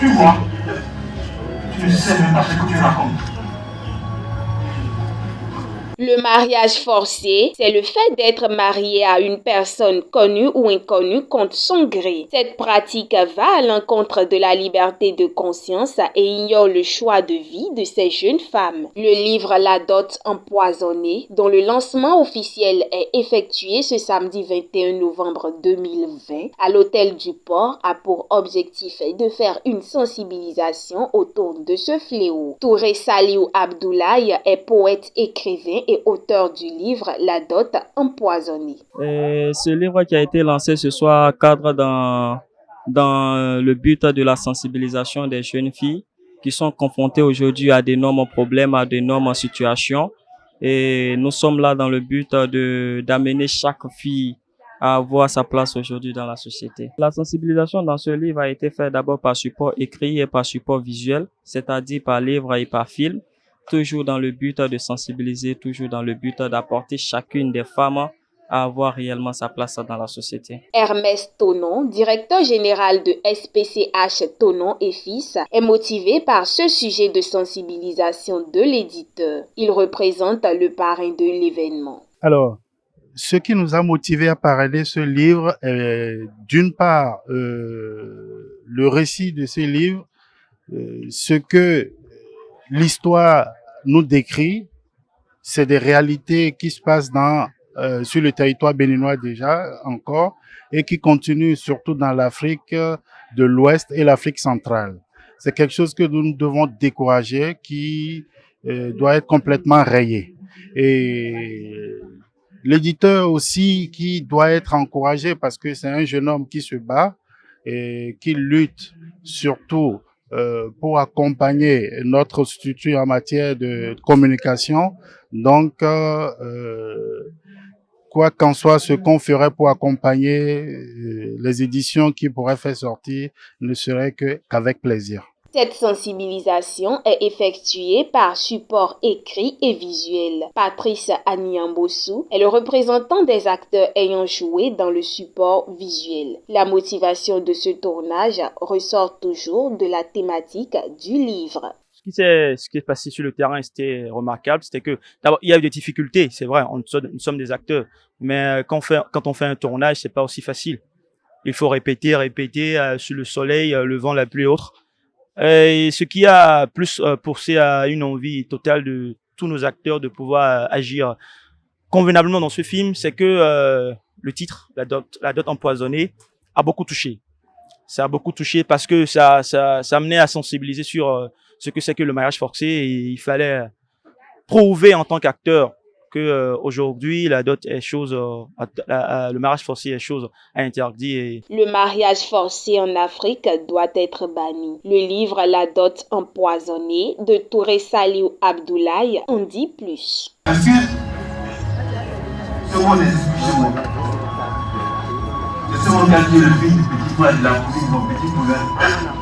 Tu vois, tu ne sais même pas ce que tu racontes. Le mariage forcé, c'est le fait d'être marié à une personne connue ou inconnue contre son gré. Cette pratique va à l'encontre de la liberté de conscience et ignore le choix de vie de ces jeunes femmes. Le livre La dot empoisonnée, dont le lancement officiel est effectué ce samedi 21 novembre 2020 à l'Hôtel du Port, a pour objectif de faire une sensibilisation autour de ce fléau. Touré Saliou Abdoulaye est poète, écrivain et auteur du livre La dot empoisonnée. Ce livre qui a été lancé ce soir cadre dans le but de la sensibilisation des jeunes filles qui sont confrontées aujourd'hui à d'énormes problèmes, à d'énormes situations. Et nous sommes là dans le but d'amener chaque fille à avoir sa place aujourd'hui dans la société. La sensibilisation dans ce livre a été faite d'abord par support écrit et par support visuel, c'est-à-dire par livre et par film, toujours dans le but de sensibiliser, toujours dans le but d'apporter chacune des femmes à avoir réellement sa place dans la société. Hermès Tonon, directeur général de SPCH Tonon et Fils, est motivé par ce sujet de sensibilisation de l'éditeur. Il représente le parrain de l'événement. Alors, ce qui nous a motivé à parrainer ce livre est d'une part le récit de ce livre, ce que l'histoire nous décrit, c'est des réalités qui se passent sur le territoire béninois déjà encore et qui continuent surtout dans l'Afrique de l'Ouest et l'Afrique centrale. C'est quelque chose que nous devons décourager, qui doit être complètement rayé. Et l'éditeur aussi qui doit être encouragé parce que c'est un jeune homme qui se bat et qui lutte surtout pour accompagner notre institut en matière de communication. Donc, quoi qu'en soit, ce qu'on ferait pour accompagner les éditions qui pourraient faire sortir ne serait qu'avec plaisir. Cette sensibilisation est effectuée par support écrit et visuel. Patrice Aniambossou est le représentant des acteurs ayant joué dans le support visuel. La motivation de ce tournage ressort toujours de la thématique du livre. Ce qui est passé sur le terrain, c'était remarquable. C'était que, d'abord, il y a eu des difficultés, c'est vrai, nous sommes des acteurs. Mais quand on fait un tournage, c'est pas aussi facile. Il faut répéter, sur le soleil, le vent, la pluie et autres. Et ce qui a plus poussé à une envie totale de tous nos acteurs de pouvoir agir convenablement dans ce film, c'est que le titre, la dot empoisonnée, a beaucoup touché. Ça a beaucoup touché parce que ça amenait à sensibiliser sur ce que c'est que le mariage forcé, et il fallait prouver en tant qu'acteur que aujourd'hui la dot est chose, le mariage forcé est chose à interdire. Le mariage forcé en Afrique doit être banni. Le livre La dot empoisonnée de Touré Saliou Abdoulaye en dit plus. Est-ce que ce monde est excusez-moi? C'est ce monde qui a dit le fils du petit poil de la cousine, mon petit poulain.